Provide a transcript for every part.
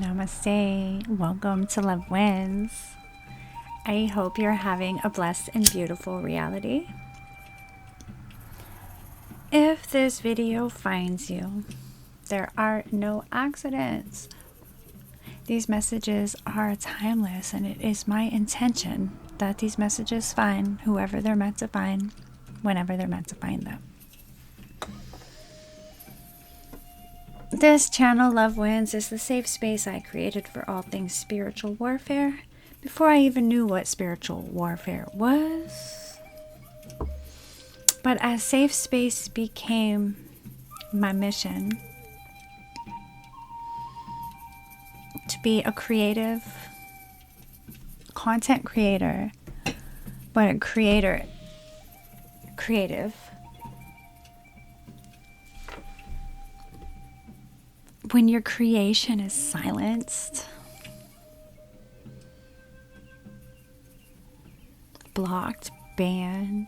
Namaste. Welcome to Love Wins. I hope you're having a blessed and beautiful reality. If this video finds you, there are no accidents. These messages are timeless, and it is my intention that these messages find whoever they're meant to find, whenever they're meant to find them. This channel, Love Wins, is the safe space I created for all things spiritual warfare before I even knew what spiritual warfare was. But as safe space became my mission to be a creative content creator, but a creative. When your creation is silenced, blocked, banned,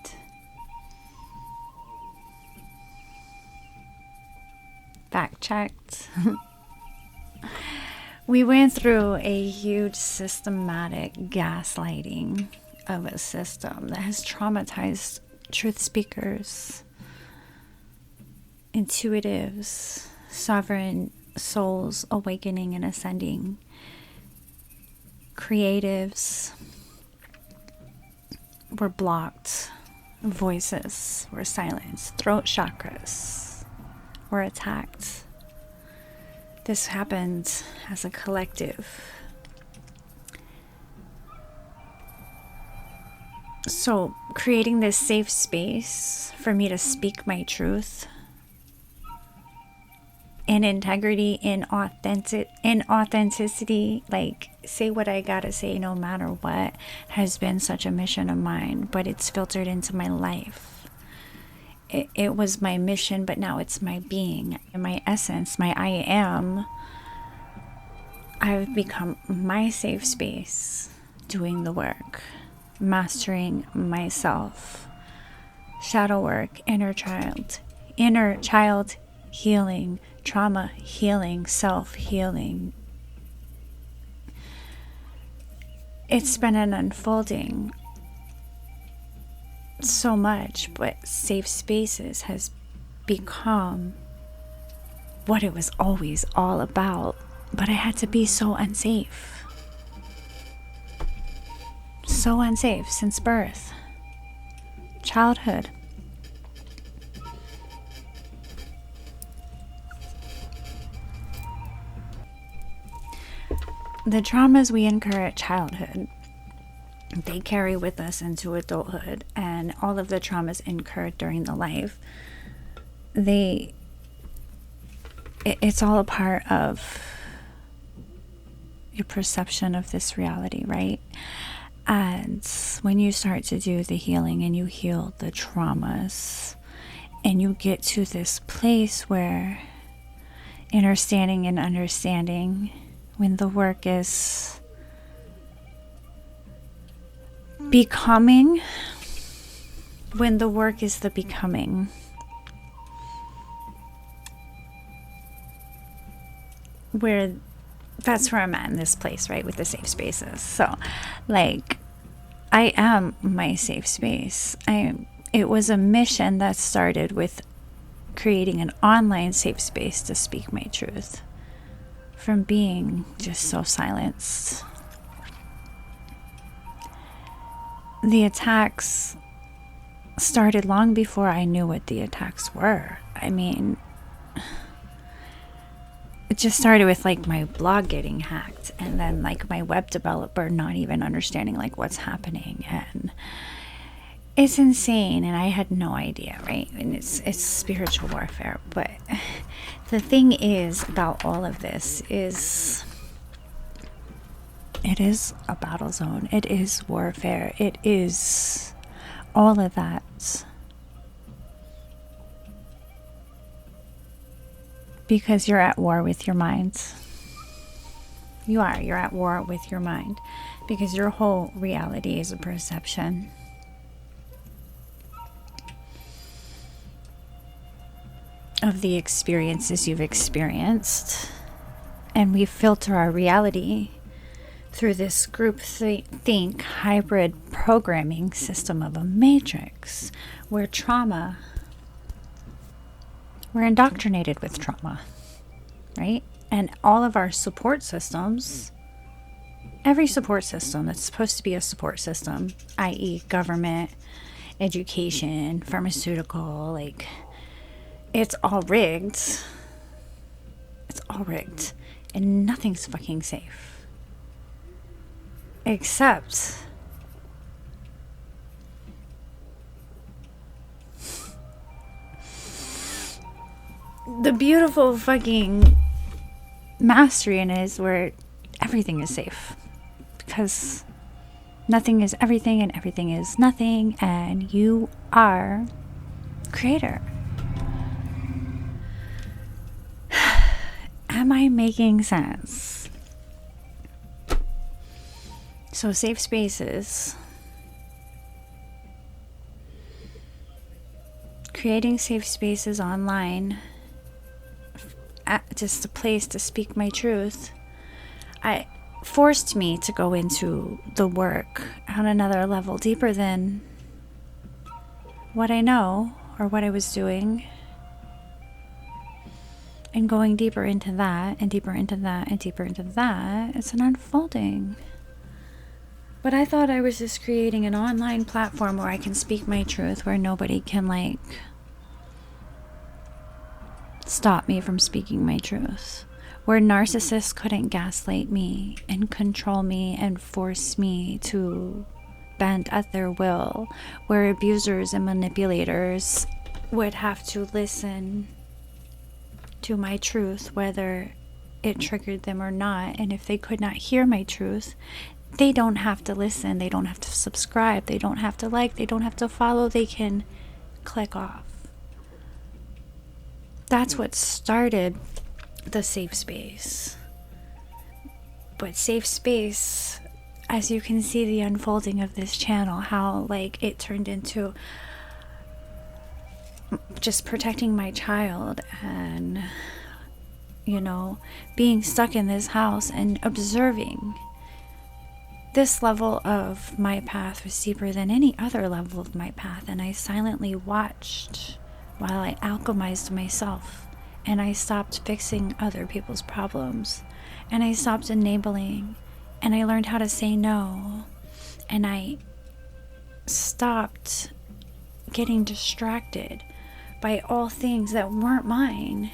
fact checked, we went through a huge systematic gaslighting of a system that has traumatized truth speakers, intuitives, sovereign souls awakening and ascending, creatives were blocked, voices were silenced, throat chakras were attacked. This happened as a collective. So creating this safe space for me to speak my truth in integrity, in authenticity, like say what I gotta say no matter what, has been such a mission of mine, but it's filtered into my life. It was my mission, but now it's my being, my essence, my I am. I've become my safe space, doing the work, mastering myself, shadow work, inner child healing, trauma healing, self-healing. It's been an unfolding so much, but safe spaces has become what it was always all about. But I had to be so unsafe. So unsafe since birth, childhood. The traumas we incur at childhood, they carry with us into adulthood, and all of the traumas incurred during the life, it's all a part of your perception of this reality, right? And when you start to do the healing and you heal the traumas and you get to this place where understanding, when the work is becoming, when the work is the becoming, where that's where I'm at in this place, right, with the safe spaces. So like, I am my safe space. It was a mission that started with creating an online safe space to speak my truth from being just so silenced. The attacks started long before I knew what the attacks were. I mean, it just started with like my blog getting hacked, and then like my web developer not even understanding like what's happening, and it's insane, and I had no idea, right? And it's spiritual warfare. But the thing is about all of this is it is a battle zone. It is warfare. It is all of that. Because you're at war with your mind. You're at war with your mind. Because your whole reality is a perception. of the experiences you've experienced And we filter our reality through this group think hybrid programming system of a matrix where we're indoctrinated with trauma, right? And all of our support systems, every support system that's supposed to be a support system, i.e. government, education, pharmaceutical, like, it's all rigged. It's all rigged. And nothing's fucking safe. Except the beautiful fucking mastery in it is where everything is safe. Because nothing is everything and everything is nothing, and you are creator. Am I making sense? So safe spaces. Creating safe spaces online, just a place to speak my truth, forced me to go into the work on another level, deeper than what I know or what I was doing. And going deeper into that, and deeper into that, and deeper into that, it's an unfolding. But I thought I was just creating an online platform where I can speak my truth, where nobody can, like, stop me from speaking my truth. Where narcissists couldn't gaslight me and control me and force me to bend at their will. Where abusers and manipulators would have to listen to my truth, whether it triggered them or not. And if they could not hear my truth, they don't have to listen, they don't have to subscribe, they don't have to like, they don't have to follow, they can click off. That's what started the safe space. But safe space, as you can see the unfolding of this channel, how like it turned into just protecting my child and, you know, being stuck in this house and observing. This level of my path was deeper than any other level of my path, and I silently watched while I alchemized myself, and I stopped fixing other people's problems, and I stopped enabling, and I learned how to say no, and I stopped getting distracted by all things that weren't mine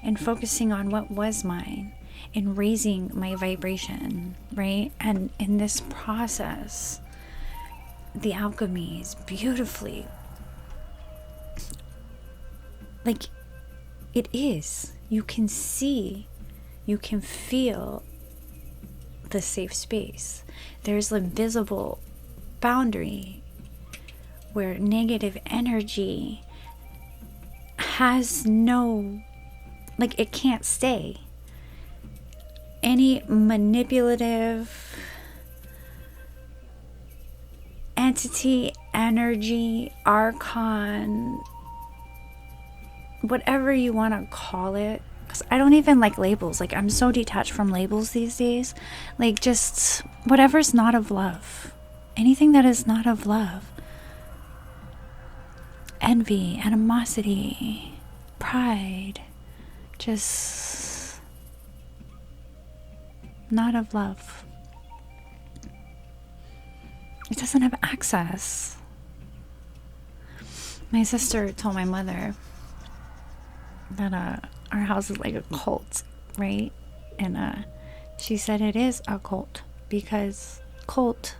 and focusing on what was mine. In raising my vibration, right? And in this process, the alchemy is beautifully, like, it is. You can see, you can feel the safe space. There's a visible boundary where negative energy has no, like, it can't stay. Any manipulative entity, energy, archon, whatever you want to call it, because I don't even like labels. Like, I'm so detached from labels these days. Like, just whatever's not of love. Anything that is not of love. Envy, animosity, pride, just not of love. It doesn't have access. My sister told my mother that our house is like a cult, right? And she said it is a cult because cult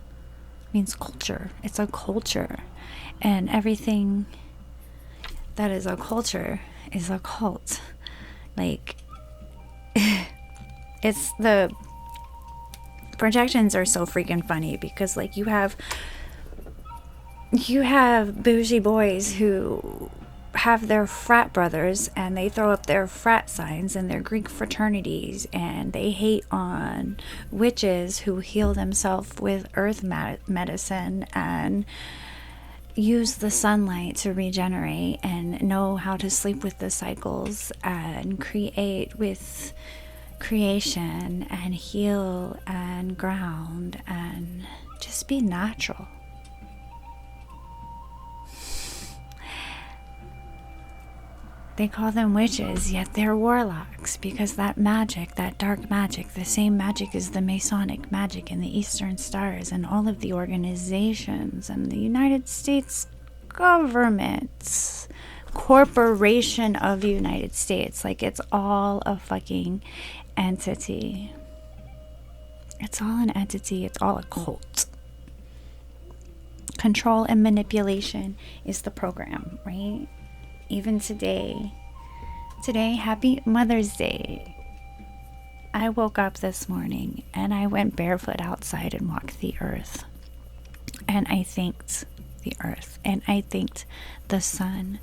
means culture. It's a culture, and everything that is a culture is a cult. Like, it's the projections are so freaking funny because, like, you have bougie boys who have their frat brothers and they throw up their frat signs and their Greek fraternities, and they hate on witches who heal themselves with earth medicine and use the sunlight to regenerate and know how to sleep with the cycles and create with creation and heal and ground and just be natural. They call them witches, yet they're warlocks, because that magic, that dark magic, the same magic as the Masonic magic and the Eastern Stars and all of the organizations and the United States government, corporation of the United States. Like, it's all a fucking entity. It's all an entity. It's all a cult. Control and manipulation is the program, right? Even today, happy Mother's Day. I woke up this morning and I went barefoot outside and walked the earth. And I thanked the earth, and I thanked the sun,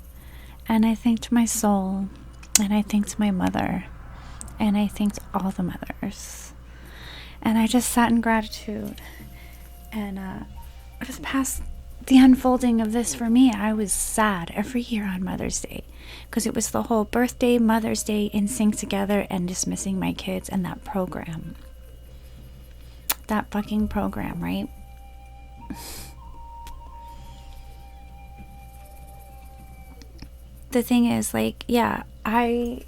and I thanked my soul, and I thanked my mother, and I thanked all the mothers. And I just sat in gratitude. And just past the unfolding of this for me, I was sad every year on Mother's Day, because it was the whole birthday, Mother's Day in sync together, and dismissing my kids and that program. That fucking program, right? The thing is, like, yeah, I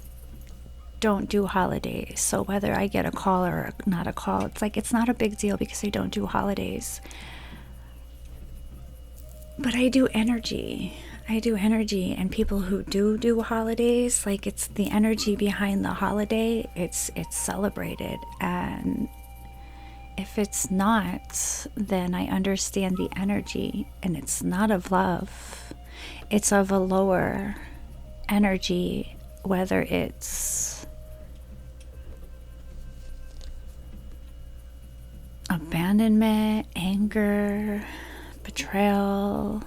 don't do holidays. So whether I get a call or not a call, it's like, it's not a big deal because I don't do holidays. But I do energy. And people who do holidays, like, it's the energy behind the holiday. It's celebrated. And if it's not, then I understand the energy, and it's not of love. It's of a lower energy, whether it's abandonment, anger, betrayal.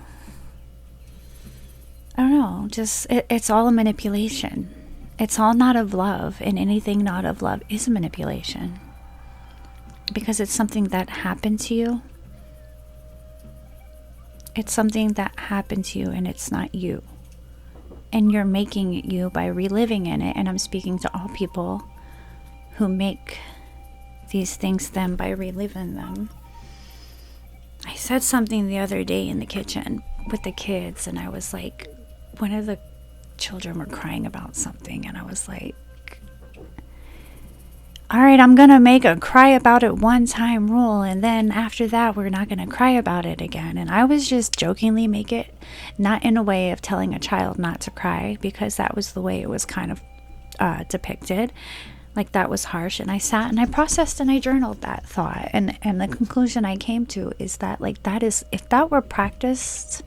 I don't know, just it's all a manipulation. It's all not of love, and anything not of love is a manipulation, because it's something that happened to you. It's something that happened to you, and it's not you. And you're making it you by reliving in it. And I'm speaking to all people who make these things them by reliving them. I said something the other day in the kitchen with the kids, and I was like, one of the children were crying about something, and I was like, all right, I'm going to make a cry about it one time rule, and then after that, we're not going to cry about it again. And I was just jokingly make it, not in a way of telling a child not to cry, because that was the way it was kind of depicted. Like, that was harsh. And I sat and I processed and I journaled that thought. And the conclusion I came to is that, like, that is, if that were practiced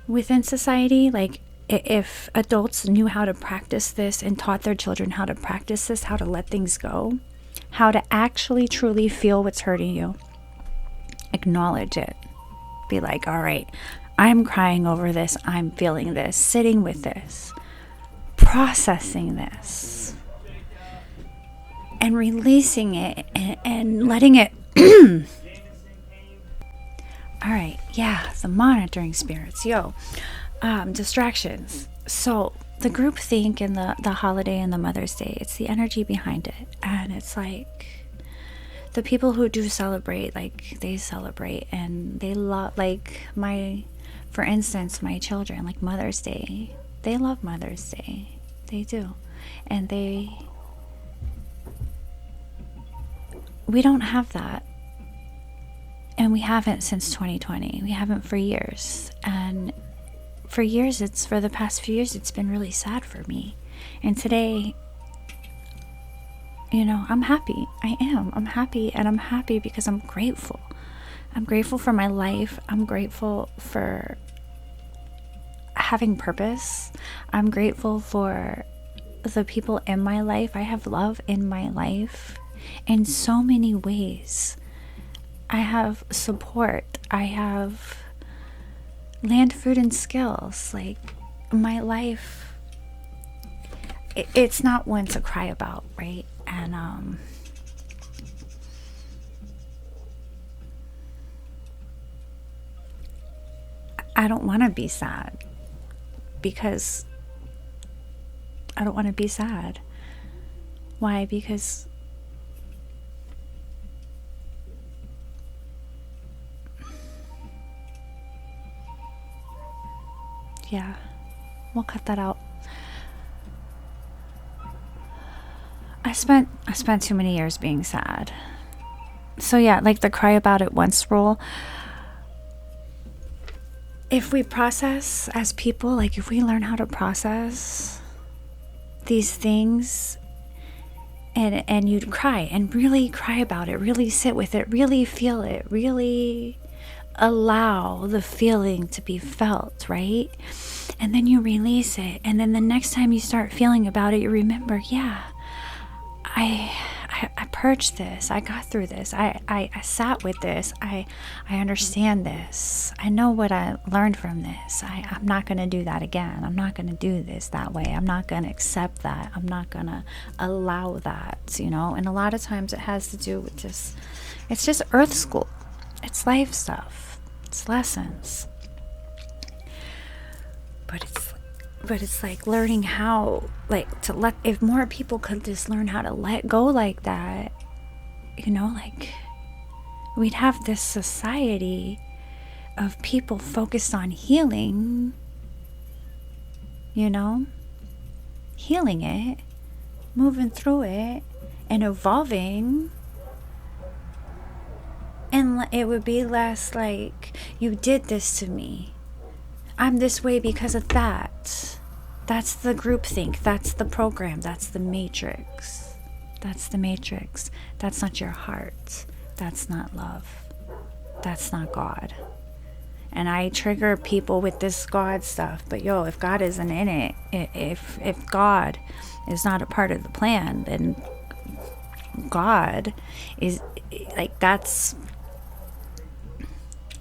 within society, like, if adults knew how to practice this and taught their children how to practice this, how to let things go, how to actually truly feel what's hurting you, acknowledge it, be like, all right, I'm crying over this, I'm feeling this, sitting with this, processing this, and releasing it, and letting it all right, yeah, the monitoring spirits, distractions. So the group think and the holiday and the Mother's Day, it's the energy behind it. And it's like, the people who do celebrate, like, they celebrate and they love, like, for instance, my children, like, Mother's Day, they love Mother's Day. They do. And we don't have that. And we haven't since 2020. We haven't for years. And for the past few years, it's been really sad for me. And today, I'm happy. I am. I'm happy. And I'm happy because I'm grateful. I'm grateful for my life. I'm grateful for having purpose. I'm grateful for the people in my life. I have love in my life in so many ways. I have support. I have land, food, and skills. Like, my life, it's not one to cry about, right? And I don't want to be sad, because I don't want to be sad. Why? Because yeah, we'll cut that out. I spent too many years being sad. So yeah, like the cry about it once rule. If we process as people, like if we learn how to process these things, and you'd cry and really cry about it, really sit with it, really feel it, really allow the feeling to be felt, right? And then you release it, and then the next time you start feeling about it, you remember, yeah, I purged this. I got through this. I sat with this. I understand this. I know what I learned from this. I'm not going to do that again. I'm not going to do this that way. I'm not going to accept that. I'm not going to allow that, you know? And a lot of times it has to do with just, it's just earth school. It's life stuff. It's lessons. But it's like learning how, like, to let, if more people could just learn how to let go like that, you know, like, we'd have this society of people focused on healing, you know, healing it, moving through it, and evolving. And it would be less like, you did this to me. I'm this way because of that. That's the groupthink. That's the program. That's the matrix. That's the matrix. That's not your heart. That's not love. That's not God. And I trigger people with this God stuff. But yo, if God isn't in it, if God is not a part of the plan, then God is like, that's,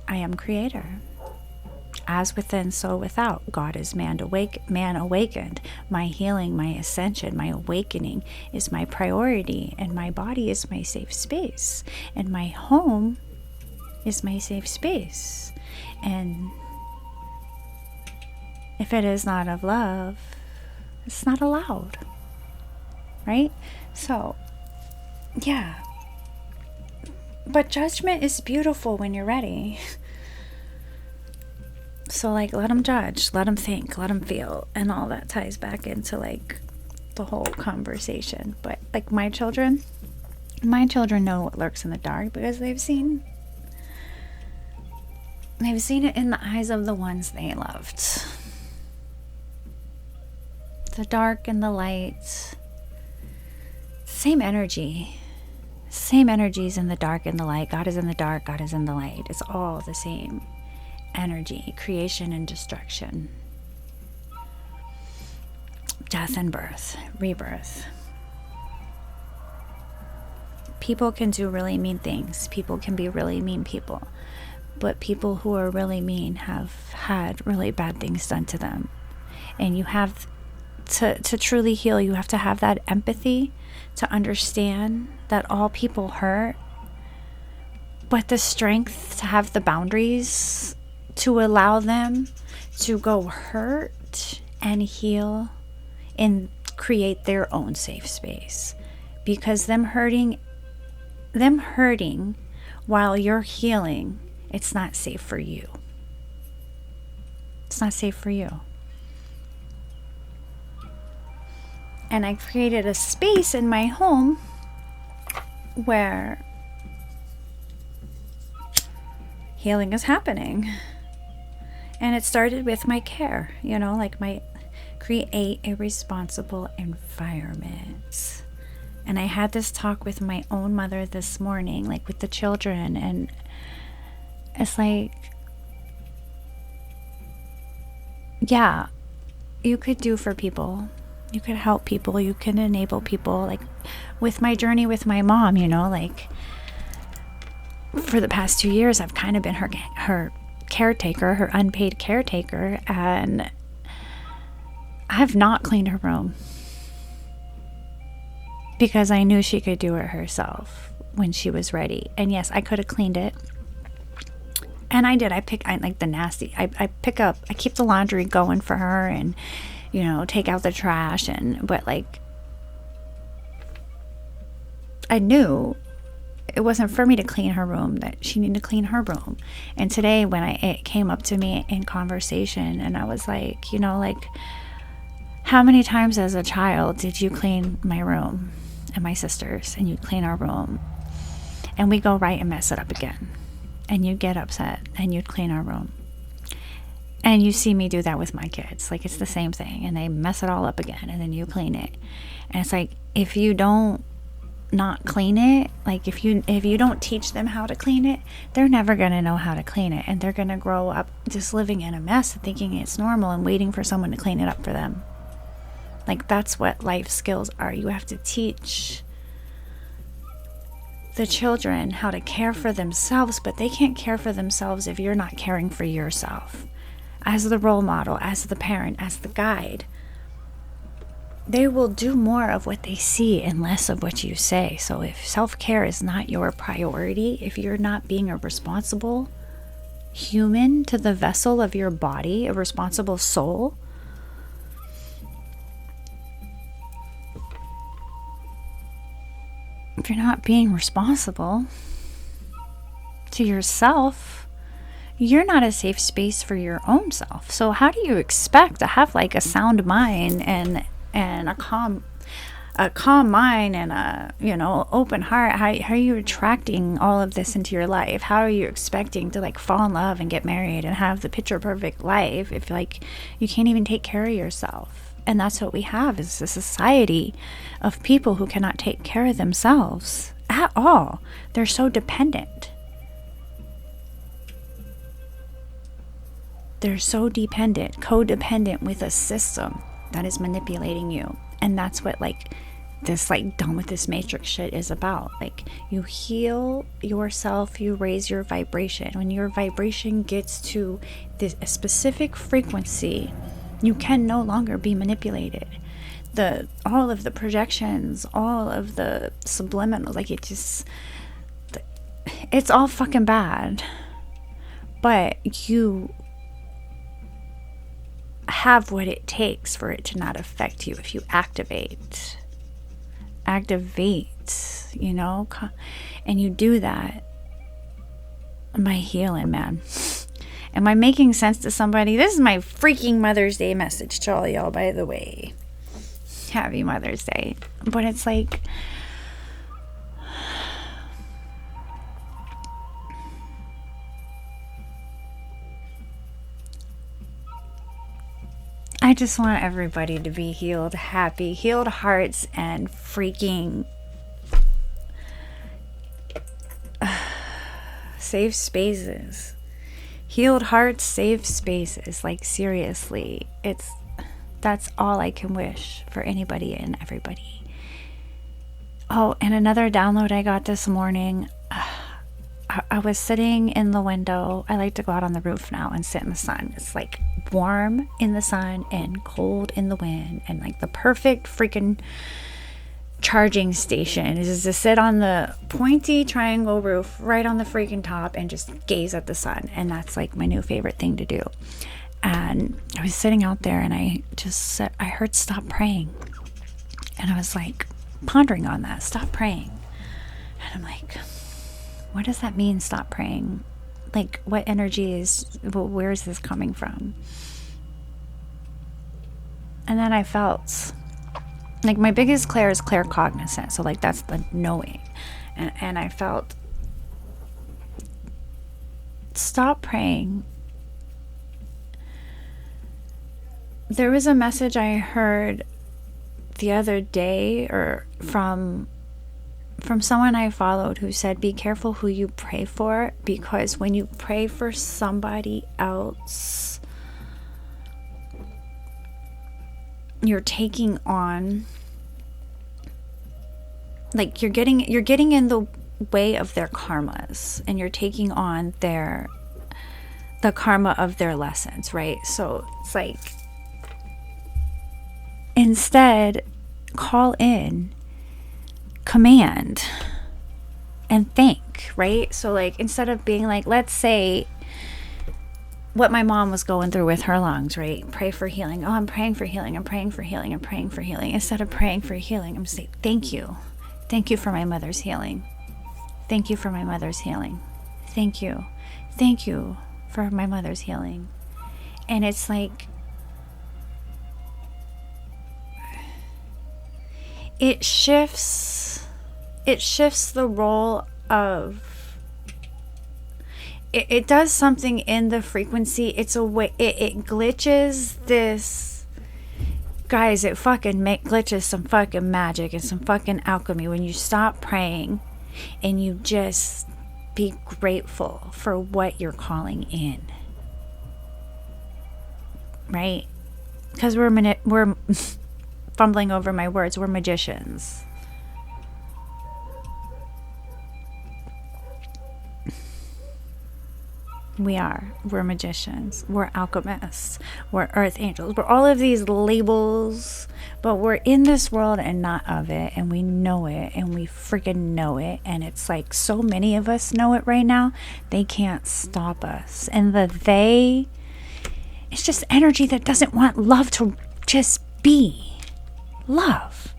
I am creator. As within, so without. God is man awakened. My healing, my ascension, my awakening is my priority, and my body is my safe space, and my home is my safe space. And if it is not of love, it's not allowed, right? So yeah, but judgment is beautiful when you're ready. So, like, let them judge, let them think, let them feel, and all that ties back into, like, the whole conversation. But, like, my children know what lurks in the dark because they've seen it in the eyes of the ones they loved. The dark and the light, same energy. Same energies in the dark and the light. God is in the dark, God is in the light. It's all the same energy, creation and destruction, death and birth, rebirth. People can do really mean things. People can be really mean people. But people who are really mean have had really bad things done to them. And you have to truly heal, you have to have that empathy to understand that all people hurt, but the strength to have the boundaries to allow them to go hurt and heal and create their own safe space. Because them hurting while you're healing, it's not safe for you. It's not safe for you. And I created a space in my home where healing is happening. And it started with my care, you know, like create a responsible environment. And I had this talk with my own mother this morning, like with the children. And it's like, yeah, you could do for people. You could help people. You can enable people. Like with my journey with my mom, you know, like for the past 2 years, I've kind of been her caretaker, her unpaid caretaker, and I've not cleaned her room because I knew she could do it herself when she was ready. And yes, I could have cleaned it, and I did. I keep the laundry going for her, and you know, take out the trash, but like I knew it wasn't for me to clean her room, that she needed to clean her room. And today when it came up to me in conversation, and I was like, like, how many times as a child did you clean my room and my sister's, and you'd clean our room, and we go right and mess it up again, and you'd get upset and you'd clean our room. And you see me do that with my kids. Like, it's the same thing, and they mess it all up again, and then you clean it. And it's like, if you don't not clean it, like if you don't teach them how to clean it, they're never going to know how to clean it, and they're going to grow up just living in a mess, thinking it's normal and waiting for someone to clean it up for them. Like, that's what life skills are. You have to teach the children how to care for themselves, but they can't care for themselves if you're not caring for yourself. As the role model, as the parent, as the guide, they will do more of what they see and less of what you say. So if self-care is not your priority, if you're not being a responsible human to the vessel of your body, a responsible soul, if you're not being responsible to yourself, you're not a safe space for your own self. So how do you expect to have like a sound mind and a calm mind and a open heart? How are you attracting all of this into your life? How are you expecting to like fall in love and get married and have the picture perfect life if like you can't even take care of yourself? And that's what we have, is a society of people who cannot take care of themselves at all. They're so dependent. They're so dependent, codependent with a system that is manipulating you. And that's what like this like done with this matrix shit is about. Like, you heal yourself, you raise your vibration. When your vibration gets to a specific frequency, you can no longer be manipulated. All of the projections, all of the subliminal, like it's all fucking bad. But you have what it takes for it to not affect you if you activate, and you do that by healing, man. Am I making sense to somebody? This is my freaking Mother's Day message to all y'all, by the way. Happy Mother's Day. But it's like, I just want everybody to be healed, happy, healed hearts, and freaking safe spaces. Healed hearts, safe spaces. Like, seriously, that's all I can wish for anybody and everybody. Oh, and another download I got this morning. I was sitting in the window. I like to go out on the roof now and sit in the sun. It's like warm in the sun and cold in the wind, and like the perfect freaking charging station is just to sit on the pointy triangle roof right on the freaking top and just gaze at the sun. And that's like my new favorite thing to do. And I was sitting out there, and I heard stop praying, and I was like pondering on that, stop praying. And I'm like, what does that mean, stop praying? Like, what energy where is this coming from? And then I felt like my biggest clair is claircognizant. So like, that's the knowing. And I felt, stop praying. There was a message I heard the other day, or from someone I followed, who said, be careful who you pray for, because when you pray for somebody else, you're taking on, like, you're getting in the way of their karmas, and you're taking on the karma of their lessons, right? So it's like, instead, call in, command, and think, right? So like, instead of being like, let's say what my mom was going through with her lungs, right? Pray for healing. Oh, I'm praying for healing. I'm praying for healing. I'm praying for healing. Instead of praying for healing, I'm saying, thank you. Thank you for my mother's healing. Thank you for my mother's healing. Thank you. Thank you for my mother's healing. And it's like, it shifts the role of, it does something in the frequency. It's a way, it glitches this, guys, it fucking glitches some fucking magic and some fucking alchemy when you stop praying and you just be grateful for what you're calling in, right? Because we're fumbling over my words, we're magicians. We're magicians, we're alchemists, we're earth angels, we're all of these labels, but we're in this world and not of it, and we know it, and we freaking know it, and it's like so many of us know it right now, they can't stop us. And it's just energy that doesn't want love to just be love.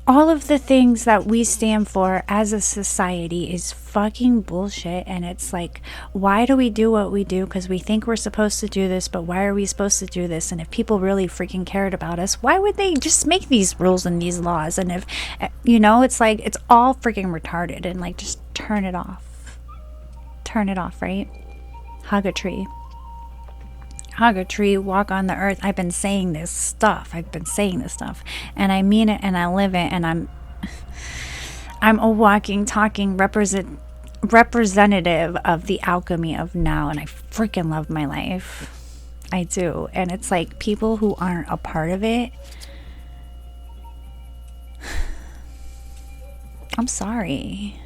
All of the things that we stand for as a society is fucking bullshit. And it's like, why do we do what we do? Because we think we're supposed to do this, but why are we supposed to do this? And if people really freaking cared about us, why would they just make these rules and these laws? And if, it's like, it's all freaking retarded. And like, just turn it off. Turn it off, right? Hug a tree. Hug a tree, walk on the earth. I've been saying this stuff, and I mean it, and I live it, and I'm a walking, talking representative of the alchemy of now, and I freaking love my life. I do. And it's like, people who aren't a part of it, I'm sorry,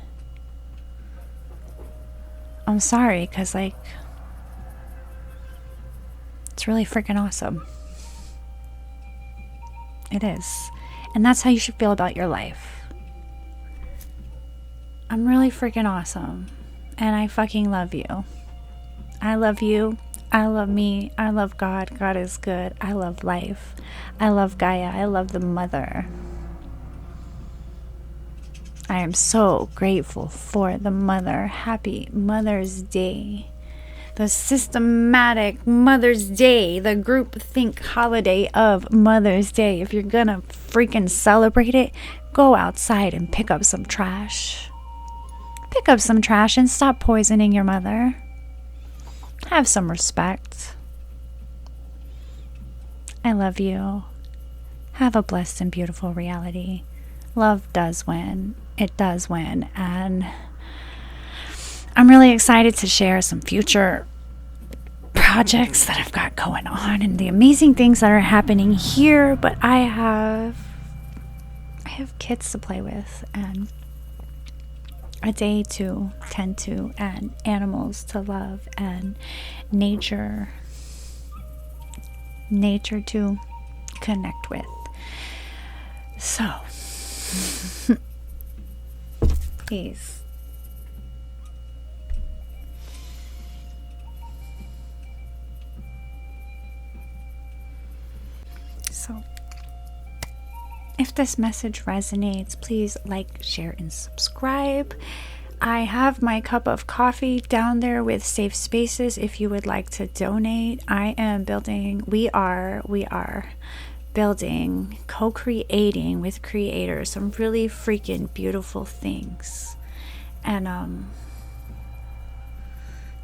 because like, it's really freaking awesome. It is. And that's how you should feel about your life. I'm really freaking awesome. And I fucking love you. I love you. I love me. I love God. God is good. I love life. I love Gaia. I love the mother. I am so grateful for the mother. Happy Mother's Day. The systematic Mother's Day, the groupthink holiday of Mother's Day. If you're gonna freaking celebrate it, go outside and pick up some trash. Pick up some trash and stop poisoning your mother. Have some respect. I love you. Have a blessed and beautiful reality. Love does win. It does win. And I'm really excited to share some future projects that I've got going on and the amazing things that are happening here. But I have kids to play with, and a day to tend to, and animals to love, and nature to connect with. So please, if this message resonates, please like, share, and subscribe. I have my cup of coffee down there with safe spaces if you would like to donate. We are building, co-creating with creators some really freaking beautiful things. And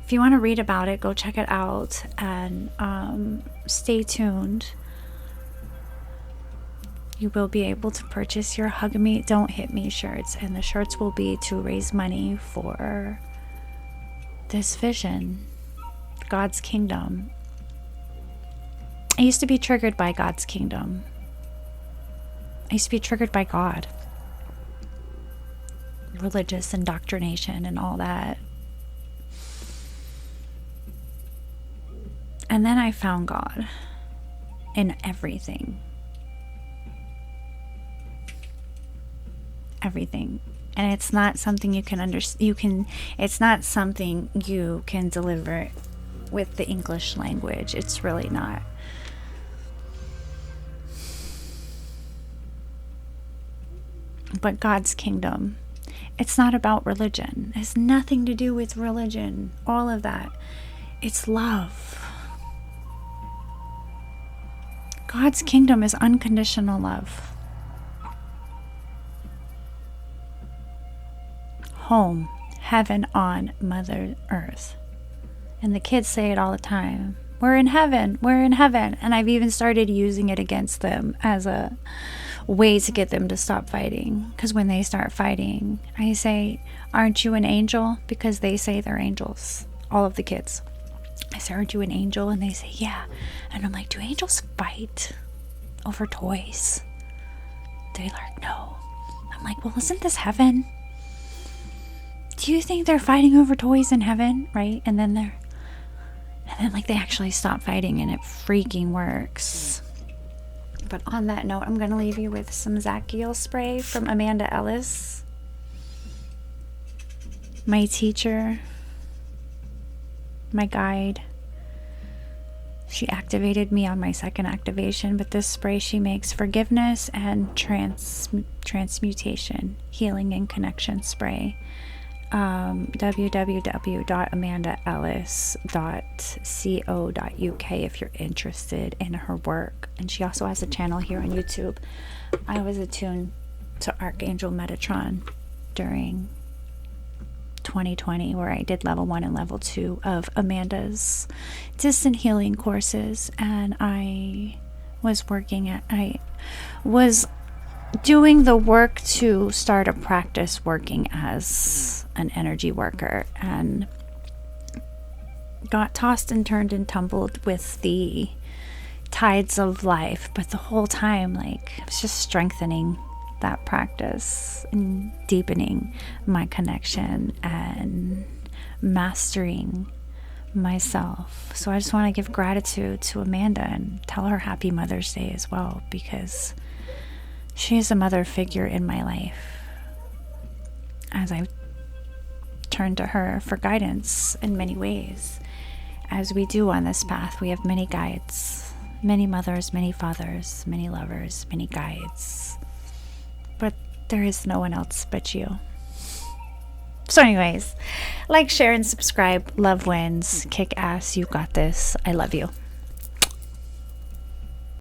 if you want to read about it, go check it out, and stay tuned. You will be able to purchase your Hug Me, Don't Hit Me shirts, and the shirts will be to raise money for this vision, God's kingdom. I used to be triggered by God's kingdom. I used to be triggered by God, religious indoctrination and all that. And then I found God in everything. And it's not something you can it's not something you can deliver with the English language. It's really not. But God's kingdom, it's not about religion. It has nothing to do with religion, all of that. It's love. God's kingdom is unconditional love. Home, heaven on Mother Earth. And the kids say it all the time. We're in heaven. We're in heaven. And I've even started using it against them as a way to get them to stop fighting. Because when they start fighting, I say, aren't you an angel? Because they say they're angels. All of the kids. I say, aren't you an angel? And they say, yeah. And I'm like, do angels fight over toys? They're like, no. I'm like, well, isn't this heaven? Do you think they're fighting over toys in heaven? Right? And then like they actually stop fighting and it freaking works. But on that note, I'm going to leave you with some Zachiel spray from Amanda Ellis, my teacher, my guide. She activated me on my second activation, but this spray she makes forgiveness and transmutation, healing and connection spray. www.amandaellis.co.uk if you're interested in her work. And she also has a channel here on YouTube. I was attuned to Archangel Metatron during 2020, where I did level 1 and level 2 of Amanda's distant healing courses, and I was doing the work to start a practice working as an energy worker, and got tossed and turned and tumbled with the tides of life. But the whole time, like, I was just strengthening that practice and deepening my connection and mastering myself. So I just want to give gratitude to Amanda and tell her happy Mother's Day as well, because she is a mother figure in my life as I turn to her for guidance in many ways. As we do on this path, we have many guides, many mothers, many fathers, many lovers, many guides. But there is no one else but you. So anyways, like, share, and subscribe. Love wins. Kick ass. You got this. I love you.